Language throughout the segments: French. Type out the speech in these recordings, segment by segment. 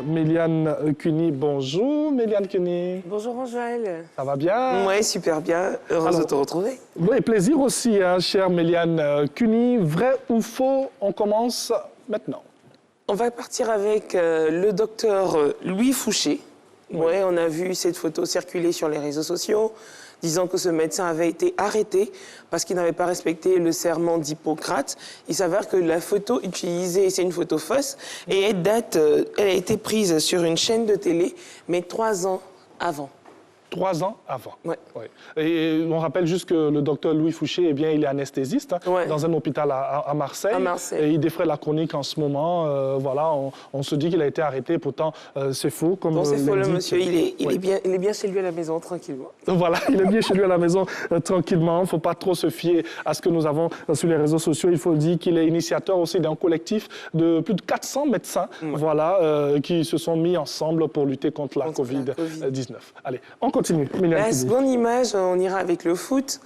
Méliane Cuny, bonjour Méliane Cuny. Bonjour Angèle. Ça va bien? Oui, super bien. Heureuse de te retrouver. Oui, plaisir aussi, hein, chère Méliane Cuny. Vrai ou faux, on commence maintenant. On va partir avec le docteur Louis Fouché. Oui. Ouais, on a vu cette photo circuler sur les réseaux sociaux, disant que ce médecin avait été arrêté parce qu'il n'avait pas respecté le serment d'Hippocrate. Il s'avère que la photo utilisée, c'est une photo fausse, et elle a été prise sur une chaîne de télé, mais 3 ans avant. 3 ans avant. Ouais. Ouais. Et on rappelle juste que le docteur Louis Fouché, eh bien, il est anesthésiste dans un hôpital à Marseille. À Marseille. Et il défraie la chronique en ce moment. Voilà, on se dit qu'il a été arrêté, pourtant c'est faux. Comme bon, c'est faux, le monsieur. Il est bien chez lui à la maison, tranquillement. Voilà, il est bien chez lui à la maison, tranquillement. Il ne faut pas trop se fier à ce que nous avons sur les réseaux sociaux. Il faut dire qu'il est initiateur aussi d'un collectif de plus de 400 médecins voilà, qui se sont mis ensemble pour lutter contre la Covid-19. Allez, on continue. La seconde image, on ira avec le foot.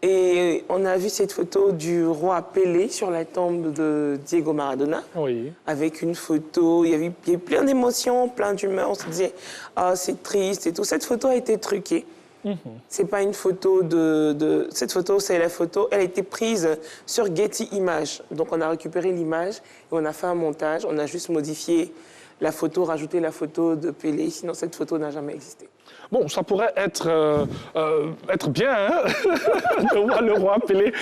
Et on a vu cette photo du roi Pelé sur la tombe de Diego Maradona. Oui. Avec une photo, il y avait plein d'émotions, plein d'humeur. On se disait, ah, c'est triste et tout. Cette photo a été truquée. C'est pas une photo Cette photo, c'est la photo. Elle a été prise sur Getty Images. Donc on a récupéré l'image et on a fait un montage. On a juste modifié la photo, rajouté la photo de Pelé. Sinon, cette photo n'a jamais existé. Bon, ça pourrait être bien, hein, de voir le roi Pelé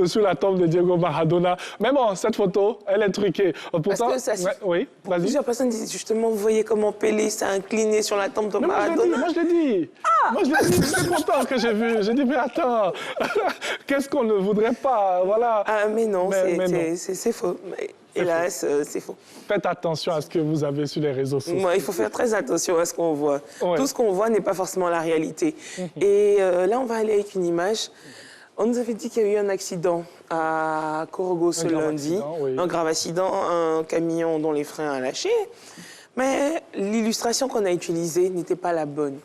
sur la tombe de Diego Maradona. Mais bon, cette photo, elle est truquée. Pourtant, parce que ça, oui, vas-y. Plusieurs personnes disent justement, vous voyez comment Pelé s'est incliné sur la tombe de Maradona. Moi, je l'ai dit. Moi, je l'ai dit. Je suis content que j'ai vu. J'ai dit, mais attends, qu'est-ce qu'on ne voudrait pas, voilà. Ah, mais non, c'est faux. Hélas, c'est faux. Faites attention à ce que vous avez sur les réseaux sociaux. Il faut faire très attention à ce qu'on voit. Ouais. Tout ce qu'on voit n'est pas forcément la réalité. Et là, on va aller avec une image. On nous avait dit qu'il y a eu un accident à Corogo ce lundi. Un grave accident, un camion dont les freins ont lâché. Mais l'illustration qu'on a utilisée n'était pas la bonne.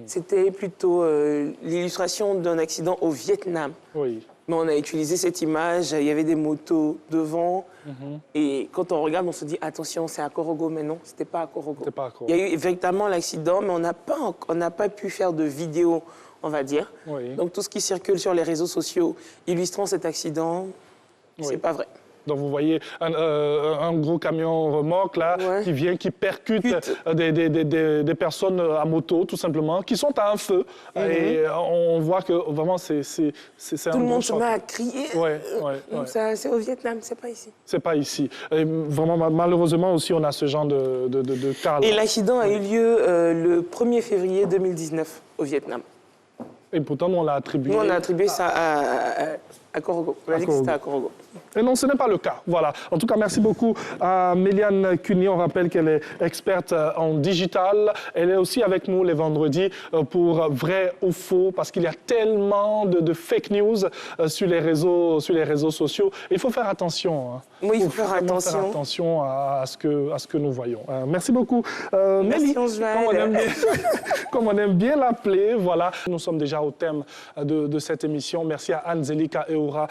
C'était plutôt l'illustration d'un accident au Vietnam. Oui. Mais on a utilisé cette image, il y avait des motos devant. Et quand on regarde, on se dit, attention, c'est à Corogo. Mais non, c'était pas à Corogo. Il y a eu véritablement l'accident, mais on n'a pas pu faire de vidéo, on va dire. Oui. Donc tout ce qui circule sur les réseaux sociaux illustrant cet accident, c'est pas vrai. Donc vous voyez un gros camion remorque là qui percute des personnes à moto tout simplement, qui sont à un feu. Et on voit que vraiment c'est un tout le monde se met à crier. C'est au Vietnam, c'est pas ici. C'est pas ici. Et vraiment malheureusement aussi on a ce genre de cas. Et l'accident a eu lieu le 1er février 2019 au Vietnam. Et pourtant nous on l'a attribué. Nous on a attribué ça à Corogo. On a dit que c'était à Corogo. Et non, ce n'est pas le cas. Voilà. En tout cas, merci beaucoup à Méliane Cuny. On rappelle qu'elle est experte en digital. Elle est aussi avec nous les vendredis pour vrai ou faux, parce qu'il y a tellement de fake news sur les réseaux sociaux. Et il faut faire attention. Hein. Oui, il faut faire attention à ce que nous voyons. Merci beaucoup. Merci, Angèle. Comme on aime bien l'appeler, voilà. Nous sommes déjà au thème de cette émission. Merci à Anne Zelika Eoura,